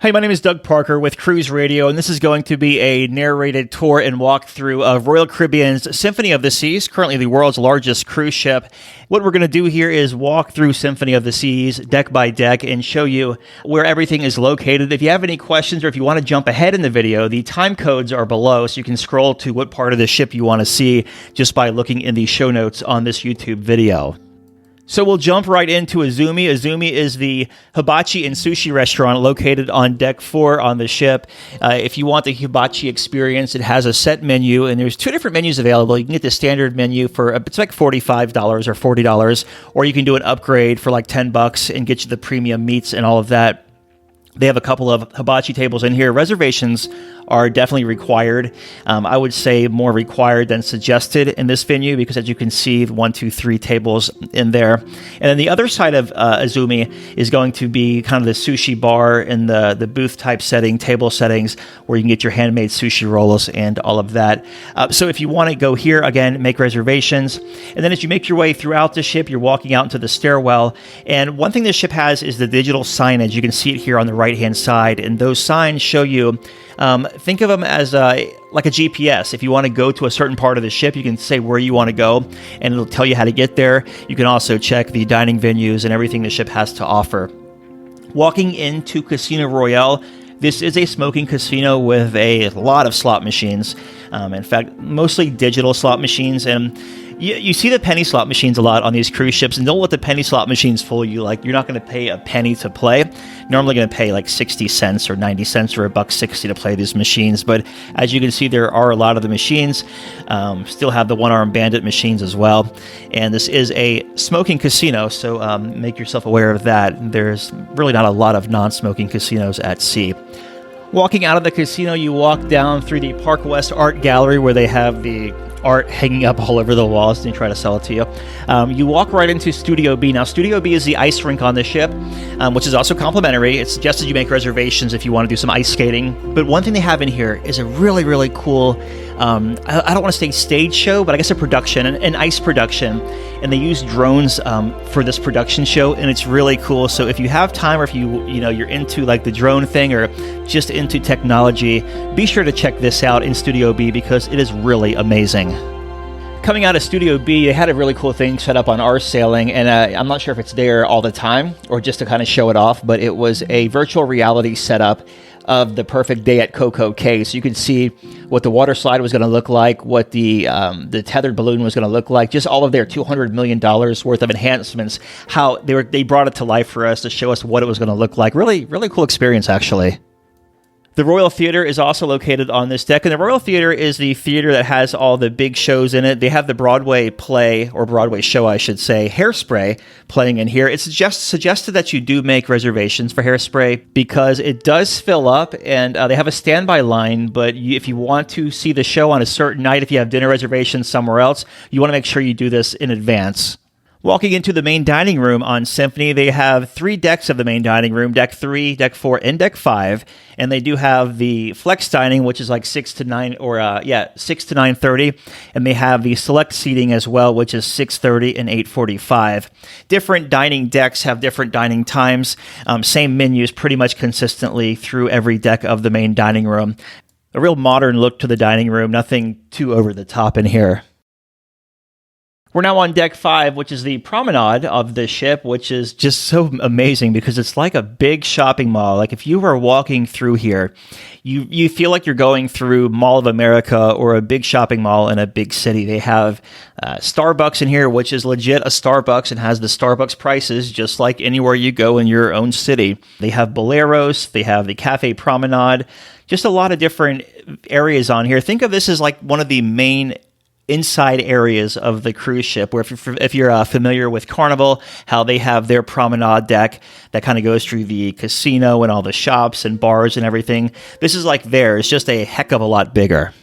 Hey, my name is Doug Parker with Cruise Radio, and this is going to be a narrated tour and walkthrough of Royal Caribbean's Symphony of the Seas, currently the world's largest cruise ship. What we're going to do here is walk through Symphony of the Seas deck by deck and show you where everything is located. If you have any questions or if you want to jump ahead in the video, the time codes are below, so you can scroll to what part of the ship you want to see just by looking in the show notes on this YouTube video. So we'll jump right into IZUMI. IZUMI is the Hibachi and Sushi restaurant located on deck 4 on the ship. If you want the Hibachi experience, it has a set menu, and there's 2 different menus available. You can get the standard menu for, it's like $45 or $40, or you can do an upgrade for like $10 and get you the premium meats and all of that. They have a couple of hibachi tables in here. Reservations are definitely required. I would say more required than suggested in this venue because, as you can see, 1, 2, 3 tables in there. And then the other side of IZUMI is going to be kind of the sushi bar and the booth type setting, table settings, where you can get your handmade sushi rolls and all of that. So if you want to go here, again, make reservations. And then as you make your way throughout the ship, you're walking out into the stairwell. And one thing this ship has is the digital signage. You can see it here on the right-hand side, and those signs show you, think of them as like a GPS. If you want to go to a certain part of the ship, you can say where you want to go, and it'll tell you how to get there. You can also check the dining venues and everything the ship has to offer. Walking into Casino Royale, this is a smoking casino with a lot of slot machines. In fact, mostly digital slot machines, and you see the penny slot machines a lot on these cruise ships, and don't let the penny slot machines fool you. Like, you're not going to pay a penny to play. Normally going to pay like 60 cents or 90 cents or $1.60 to play these machines. But as you can see, there are a lot of the machines. Still have the one-armed bandit machines as well. And this is a smoking casino, so make yourself aware of that. There's really not a lot of non-smoking casinos at sea. Walking out of the casino, you walk down through the Park West Art Gallery where they have the art hanging up all over the walls and they try to sell it to you. You walk right into Studio B. Now, Studio B is the ice rink on the ship, which is also complimentary. It's suggested you make reservations if you want to do some ice skating. But one thing they have in here is a really, really cool, I don't want to say stage show, but I guess a production, an ice production. And they use drones for this production show, and it's really cool. So if you have time, or if you're into like the drone thing or just into technology, be sure to check this out in Studio B because it is really amazing. Coming out of Studio B, they had a really cool thing set up on our sailing, and I'm not sure if it's there all the time or just to kind of show it off, but it was a virtual reality setup of the perfect day at Coco Cay. So you could see what the water slide was going to look like, what the tethered balloon was going to look like, just all of their $200 million worth of enhancements, how they brought it to life for us to show us what it was going to look like. Really, really cool experience, actually. The Royal Theater is also located on this deck, and the Royal Theater is the theater that has all the big shows in it. They have the Broadway play, or Broadway show, I should say, Hairspray, playing in here. It's suggested that you do make reservations for Hairspray because it does fill up, and they have a standby line, but if you want to see the show on a certain night, if you have dinner reservations somewhere else, you want to make sure you do this in advance. Walking into the main dining room on Symphony, they have 3 decks of the main dining room, deck 3, deck 4, and deck 5. And they do have the flex dining, which is like 6 to 9, or 6 to 9:30. And they have the select seating as well, which is 6:30 and 8:45. Different dining decks have different dining times. Same menus pretty much consistently through every deck of the main dining room. A real modern look to the dining room, nothing too over the top in here. We're now on deck 5, which is the promenade of the ship, which is just so amazing because it's like a big shopping mall. Like if you were walking through here, you feel like you're going through Mall of America or a big shopping mall in a big city. They have Starbucks in here, which is legit a Starbucks and has the Starbucks prices just like anywhere you go in your own city. They have Boleros, they have the Cafe Promenade, just a lot of different areas on here. Think of this as like one of the main inside areas of the cruise ship, where if you're familiar with Carnival, how they have their promenade deck that kind of goes through the casino and all the shops and bars and everything. This is like theirs, just a heck of a lot bigger.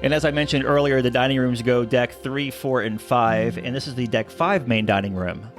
And as I mentioned earlier, the dining rooms go deck 3, 4, and 5, and this is the deck 5 main dining room.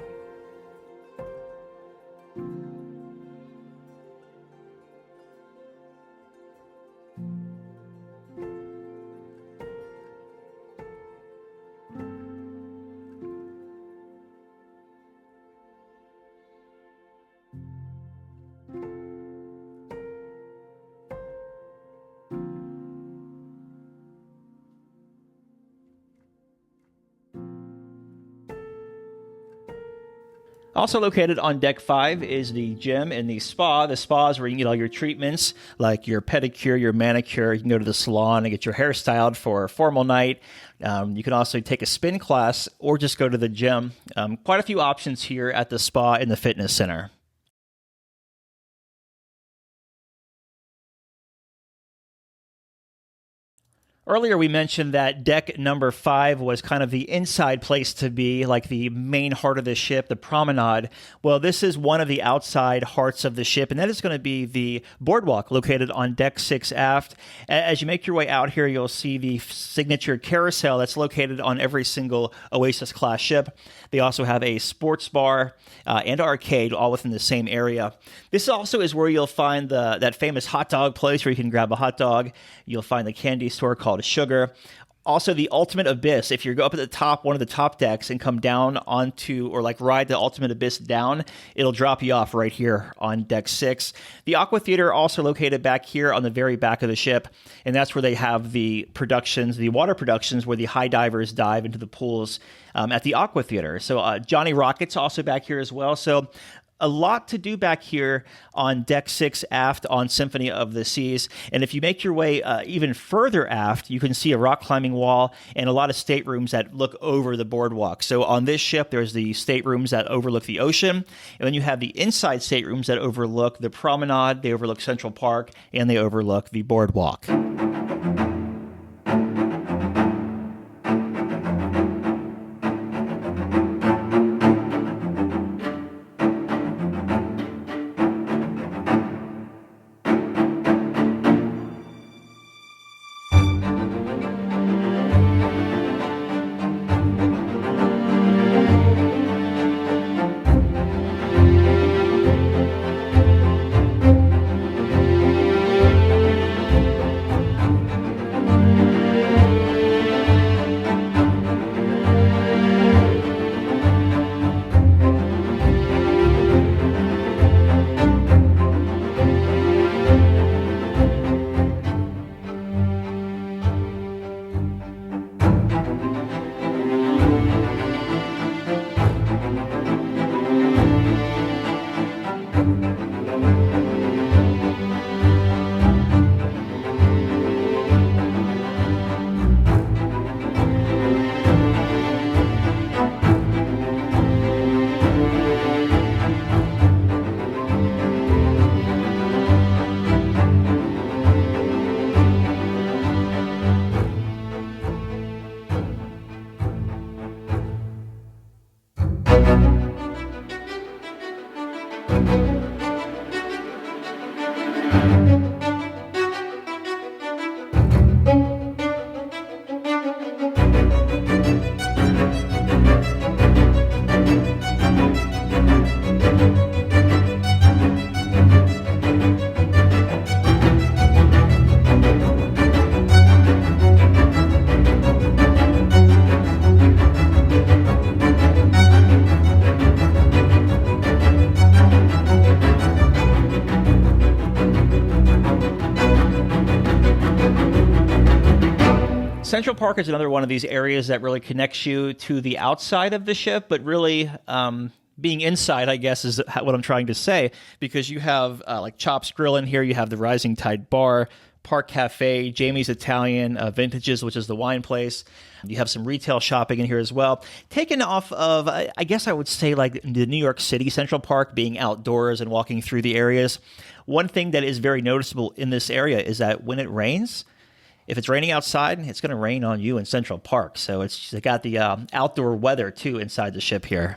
Also located on deck 5 is the gym and the spa. The spa is where you can get all your treatments, like your pedicure, your manicure. You can go to the salon and get your hair styled for a formal night. You can also take a spin class or just go to the gym. Quite a few options here at the spa and the fitness center. Earlier, we mentioned that deck number 5 was kind of the inside place to be, like the main heart of the ship, the Promenade. Well, this is one of the outside hearts of the ship, and that is going to be the Boardwalk located on deck 6 aft. As you make your way out here, you'll see the signature carousel that's located on every single Oasis-class ship. They also have a sports bar and arcade all within the same area. This also is where you'll find that famous hot dog place where you can grab a hot dog. You'll find the candy store called Sugar. Also, the Ultimate Abyss. If you go up at the top, one of the top decks, and come down onto, or like ride the Ultimate Abyss down, it'll drop you off right here on deck 6. The Aqua Theater also located back here on the very back of the ship, and that's where they have the productions, the water productions, where the high divers dive into the pools at the Aqua Theater. So Johnny Rocket's also back here as well. So a lot to do back here on deck 6 aft on Symphony of the Seas. And if you make your way even further aft, you can see a rock climbing wall and a lot of staterooms that look over the boardwalk. So on this ship, there's the staterooms that overlook the ocean. And then you have the inside staterooms that overlook the promenade, they overlook Central Park, and they overlook the boardwalk. Central Park is another one of these areas that really connects you to the outside of the ship, but really being inside, I guess, is what I'm trying to say, because you have like Chops Grill in here, you have the Rising Tide Bar, Park Cafe, Jamie's Italian, Vintages, which is the wine place. You have some retail shopping in here as well. Taken off of, I guess I would say, like the New York City Central Park, being outdoors and walking through the areas. One thing that is very noticeable in this area is that when it rains, if it's raining outside, it's going to rain on you in Central Park. So it's got the outdoor weather, too, inside the ship here.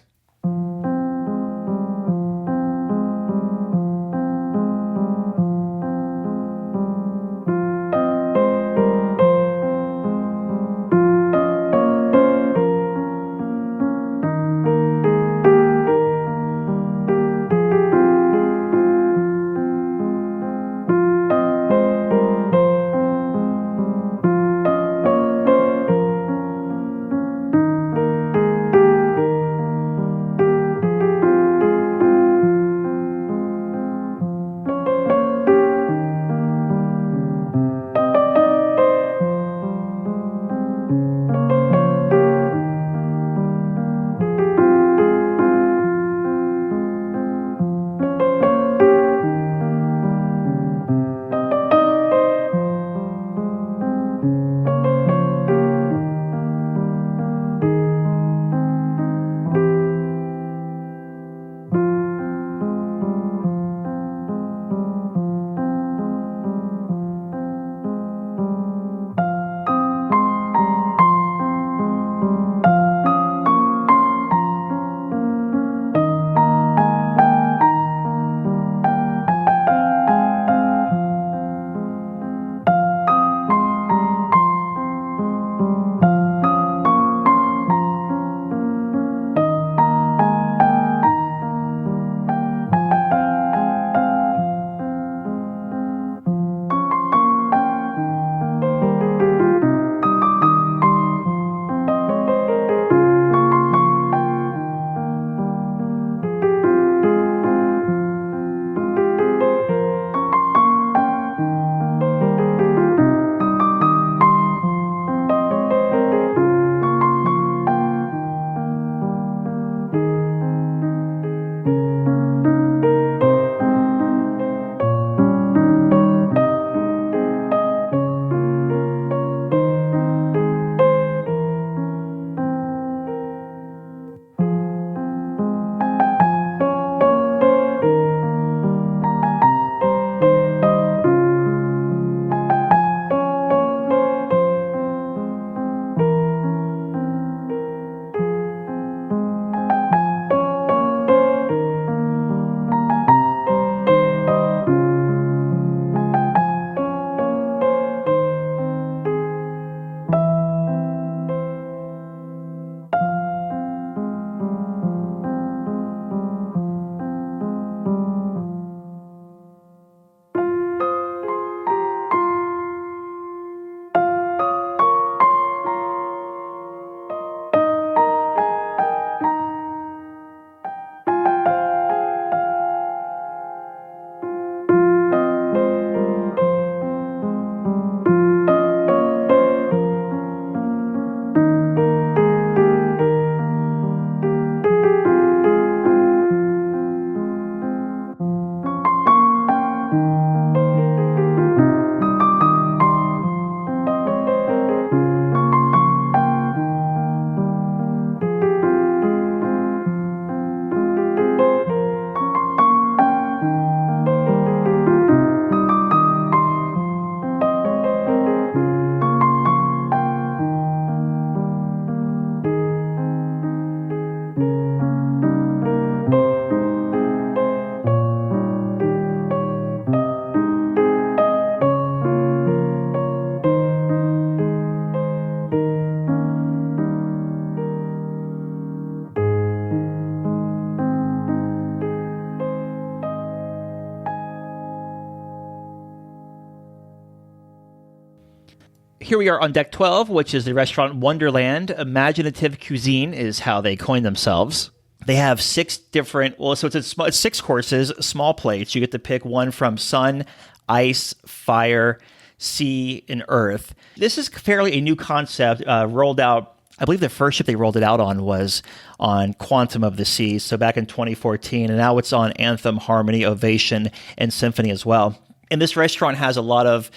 Here we are on deck 12, which is the restaurant Wonderland. Imaginative Cuisine is how they coin themselves. They have 6 different, it's 6 courses, small plates. You get to pick one from sun, ice, fire, sea, and earth. This is fairly a new concept, rolled out. I believe the first ship they rolled it out on was on Quantum of the Seas, so back in 2014, and now it's on Anthem, Harmony, Ovation, and Symphony as well. And this restaurant has a lot of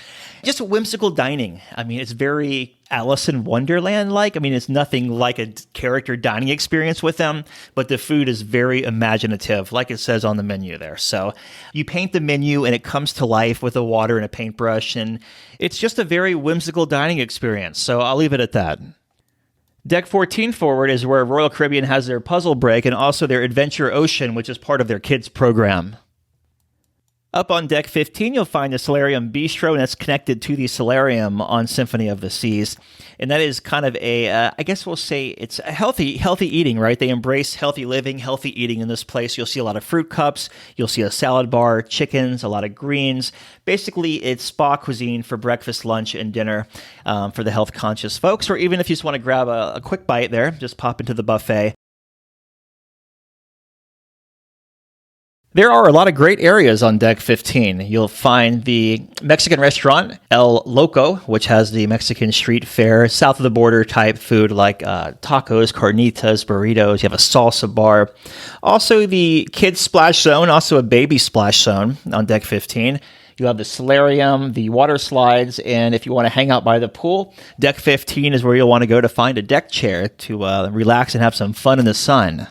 just whimsical dining. I mean, it's very Alice in Wonderland-like. I mean, it's nothing like a character dining experience with them, but the food is very imaginative, like it says on the menu there. So you paint the menu and it comes to life with a water and a paintbrush, and it's just a very whimsical dining experience. So I'll leave it at that. Deck 14 forward is where Royal Caribbean has their puzzle break and also their Adventure Ocean, which is part of their kids program. Up on deck 15, you'll find the Solarium Bistro, and that's connected to the Solarium on Symphony of the Seas. And that is kind of I guess we'll say it's a healthy eating, right? They embrace healthy living, healthy eating in this place. You'll see a lot of fruit cups. You'll see a salad bar, chickens, a lot of greens. Basically, it's spa cuisine for breakfast, lunch, and dinner for the health-conscious folks. Or even if you just want to grab a quick bite there, just pop into the buffet. There are a lot of great areas on deck 15. You'll find the Mexican restaurant, El Loco, which has the Mexican street fare, south of the border type food like tacos, carnitas, burritos. You have a salsa bar. Also the kids splash zone, also a baby splash zone on deck 15. You have the solarium, the water slides, and if you want to hang out by the pool, deck 15 is where you'll want to go to find a deck chair to relax and have some fun in the sun.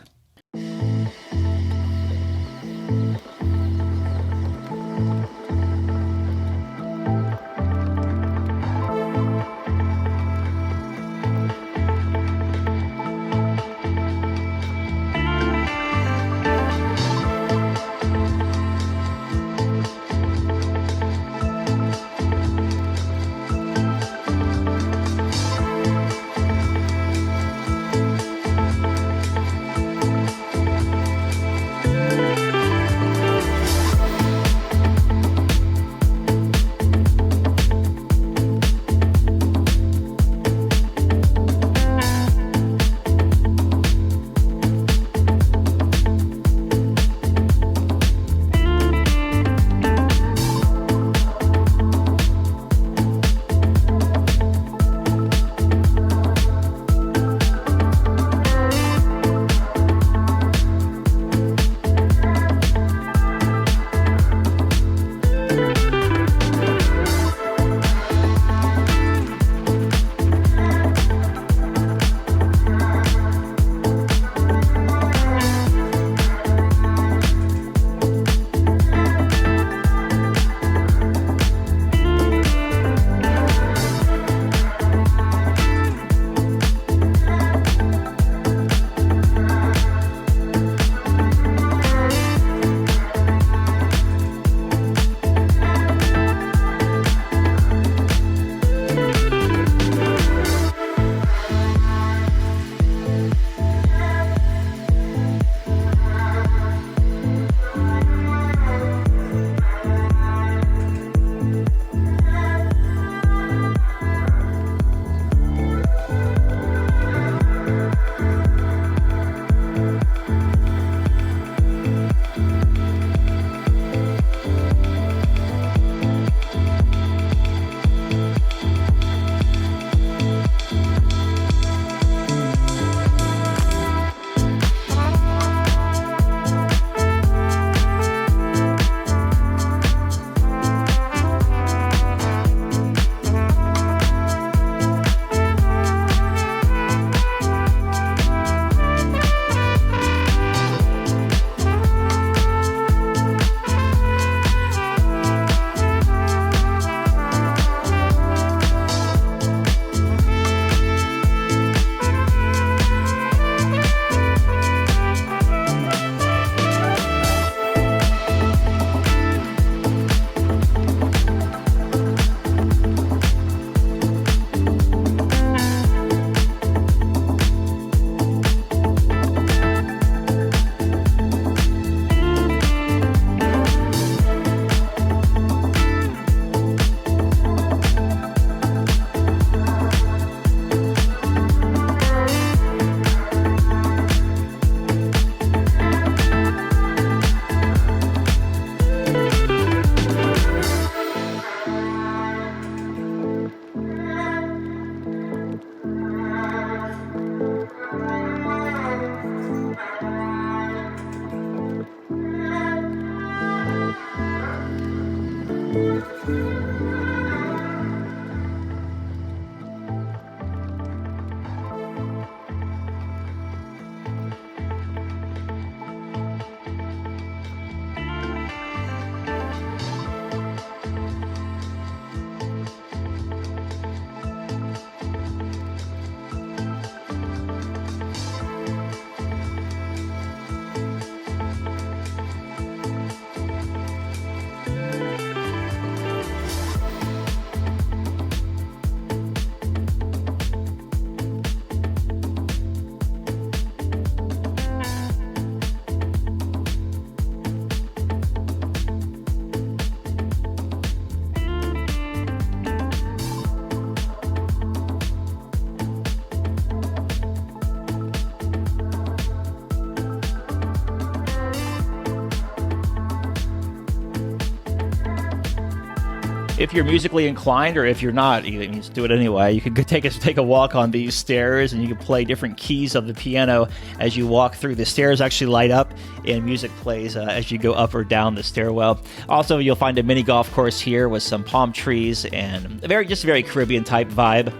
If you're musically inclined, or if you're not, you can just do it anyway. You can take a walk on these stairs, and you can play different keys of the piano as you walk through. The stairs actually light up, and music plays as you go up or down the stairwell. Also, you'll find a mini golf course here with some palm trees and a very Caribbean type vibe.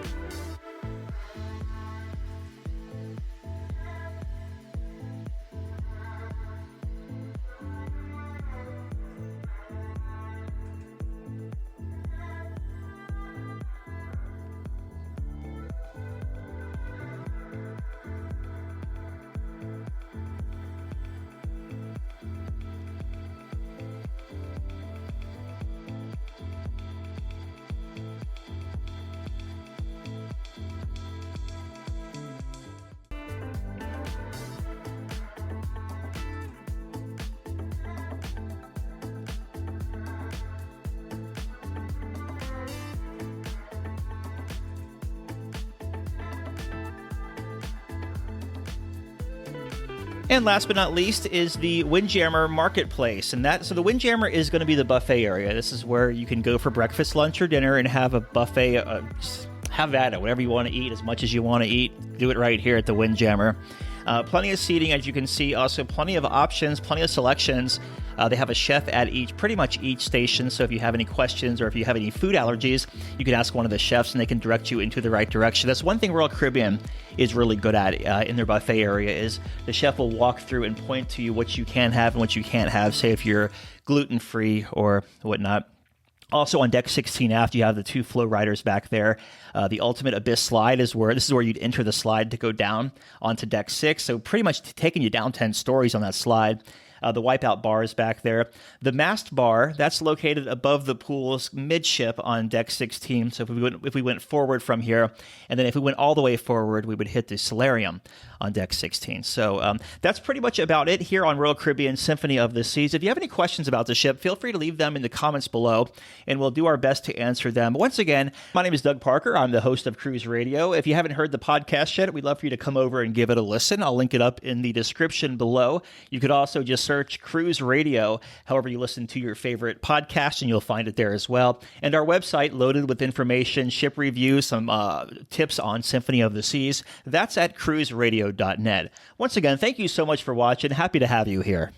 And last but not least is the Windjammer Marketplace. And so the Windjammer is going to be the buffet area. This is where you can go for breakfast, lunch, or dinner and have a buffet. Have at it, whatever you want to eat, as much as you want to eat. Do it right here at the Windjammer. Plenty of seating, as you can see. Also, plenty of options, plenty of selections. They have a chef at pretty much each station. So if you have any questions or if you have any food allergies, you can ask one of the chefs and they can direct you into the right direction. That's one thing Royal Caribbean is really good at in their buffet area, is the chef will walk through and point to you what you can have and what you can't have, say if you're gluten-free or whatnot. Also on deck 16 aft, you have the two flow riders back there. The Ultimate Abyss slide is where you'd enter the slide to go down onto deck 6. So pretty much taking you down 10 stories on that slide. The wipeout bar is back there. The mast bar, that's located above the pool's midship on deck 16. So if we went forward from here, and then if we went all the way forward, we would hit the Solarium on deck 16. So that's pretty much about it here on Royal Caribbean Symphony of the Seas. If you have any questions about the ship, feel free to leave them in the comments below, and we'll do our best to answer them. Once again, my name is Doug Parker. I'm the host of Cruise Radio. If you haven't heard the podcast yet, we'd love for you to come over and give it a listen. I'll link it up in the description below. You could also just search Cruise Radio, however you listen to your favorite podcast, and you'll find it there as well. And our website loaded with information, ship reviews, some tips on Symphony of the Seas. That's at cruiseradio.net. Once again, thank you so much for watching. Happy to have you here.